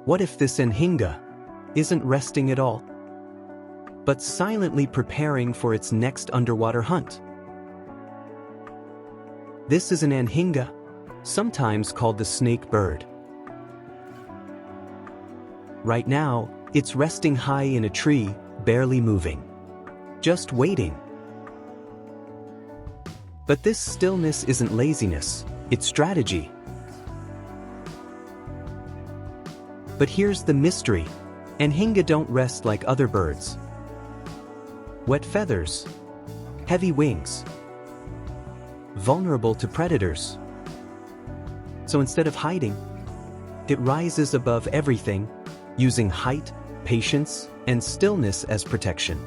What if this Anhinga isn't resting at all, but silently preparing for its next underwater hunt? This is an Anhinga, sometimes called the snake bird. Right now, it's resting high in a tree, barely moving, just waiting. But this stillness isn't laziness, it's strategy. But here's the mystery: Anhinga don't rest like other birds. Wet feathers, heavy wings, vulnerable to predators. So instead of hiding, it rises above everything, using height, patience, and stillness as protection.